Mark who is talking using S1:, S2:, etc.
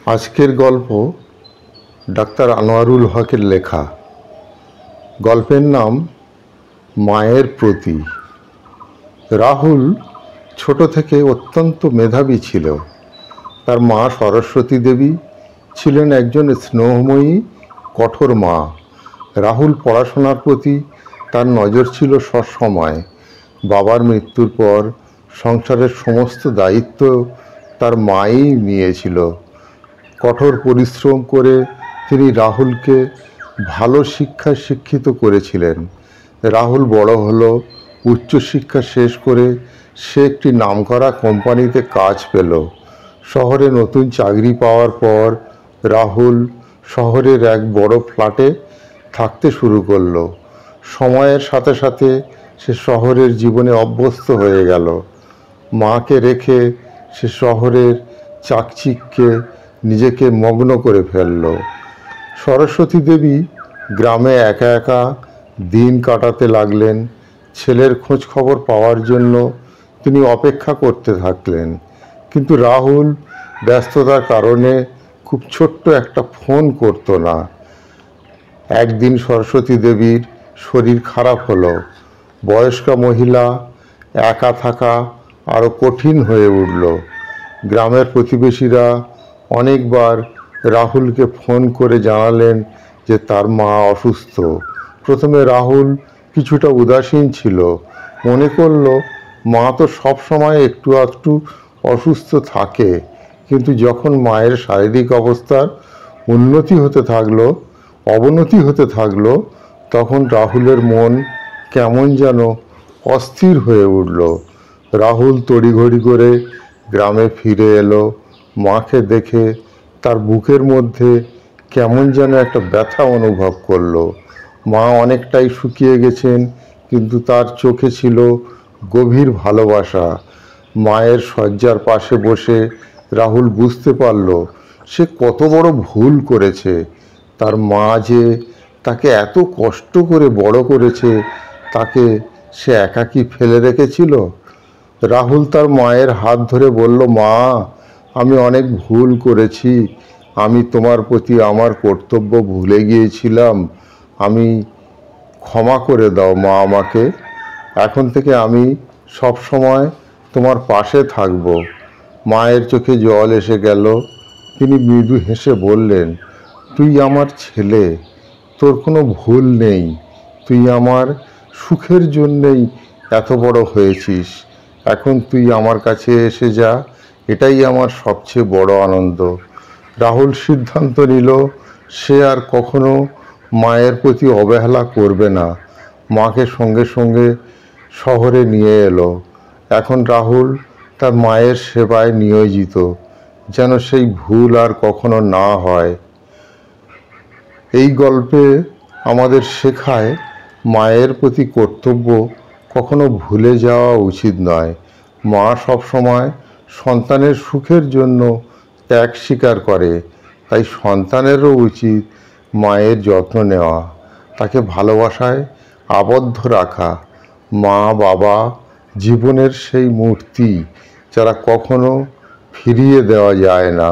S1: আজকের গল্প ডাক্তার আনোয়ারুল হকের লেখা। গল্পের নাম মায়ের প্রতি। রাহুল ছোট থেকে অত্যন্ত মেধাবী ছিল। তার মা সরস্বতী দেবী ছিলেন একজন স্নেহময়ী কঠোর মা। রাহুল পড়াশোনার প্রতি তার নজর ছিল সবসময়। বাবার মৃত্যুর পর সংসারের সমস্ত দায়িত্ব তার মাই নিয়েছিল। কঠোর পরিশ্রম করে তিনি রাহুলকে ভালো শিক্ষায় শিক্ষিত করেছিলেন। রাহুল বড় হলো, উচ্চশিক্ষা শেষ করে সে একটি নামকরা কোম্পানিতে কাজ পেল। শহরে নতুন চাকরি পাওয়ার পর রাহুল শহরের এক বড় ফ্ল্যাটে থাকতে শুরু করলো। সময়ের সাথে সাথে সে শহরের জীবনে অভ্যস্ত হয়ে গেল। মাকে রেখে সে শহরের চাকচিক্যে নিজেকে মগ্ন করে ফেলল। সরস্বতী দেবী গ্রামে একা একা দিন কাটাতে লাগলেন। ছেলের খোঁজ খবর পাওয়ার জন্য তিনি অপেক্ষা করতে থাকলেন, কিন্তু রাহুল ব্যস্ততার কারণে খুব ছোট্ট একটা ফোন করত না। একদিন সরস্বতী দেবীর শরীর খারাপ হলো। বয়স্কা মহিলা, একা থাকা আরও কঠিন হয়ে উঠল। গ্রামের প্রতিবেশীরা অনেকবার রাহুলকে ফোন করে জানালেন যে তার মা অসুস্থ। প্রথমে রাহুল কিছুটা উদাসীন ছিল, মনে করল মা তো সব সময় একটু আধটু অসুস্থ থাকে। কিন্তু যখন মায়ের শারীরিক অবস্থার অবনতি হতে থাকলো, তখন রাহুলের মন কেমন যেন অস্থির হয়ে উঠল। রাহুল তড়িঘড়ি করে গ্রামে ফিরে এলো। মাকে দেখে তার বুকের মধ্যে কেমন যেন একটা ব্যথা অনুভব করলো। মা অনেকটাই শুকিয়ে গেছেন, কিন্তু তার চোখে ছিল গভীর ভালোবাসা। মায়ের শয্যার পাশে বসে রাহুল বুঝতে পারল সে কত বড় ভুল করেছে। তার মা যে তাকে এত কষ্ট করে বড় করেছে, তাকে সে একাকী ফেলে রেখেছিল। রাহুল তার মায়ের হাত ধরে বলল, মা, আমি অনেক ভুল করেছি। আমি তোমার প্রতি আমার কর্তব্য ভুলে গিয়েছিলাম। আমি ক্ষমা করে দাও মা আমাকে। এখন থেকে আমি সব সময় তোমার পাশে থাকব। মায়ের চোখে জল এসে গেল। তিনি মৃদু হেসে বললেন, তুই আমার ছেলে, তোর কোনো ভুল নেই। তুই আমার সুখের জন্যেই এত বড় হয়েছিস। এখন তুই আমার কাছে এসে যা, এটাই আমার সবচেয়ে বড় আনন্দ। রাহুল সিদ্ধান্ত নিল সে আর কখনো মায়ের প্রতি অবহেলা করবে না। মাকে সঙ্গে সঙ্গে শহরে নিয়ে এলো। এখন রাহুল তার মায়ের সেবায় নিয়োজিত, যেন সেই ভুল আর কখনো না হয়। এই গল্পে আমাদের শেখায় মায়ের প্রতি কর্তব্য কখনো ভুলে যাওয়া উচিত নয়। মা সবসময় সন্তানের সুখের জন্য ত্যাগ স্বীকার করে, তাই সন্তানেরও উচিত মায়ের যত্ন নেওয়া, তাকে ভালোবাসায় আবদ্ধ রাখা। মা বাবা জীবনের সেই মূর্তি, যারা কখনো ফিরিয়ে দেওয়া যায় না।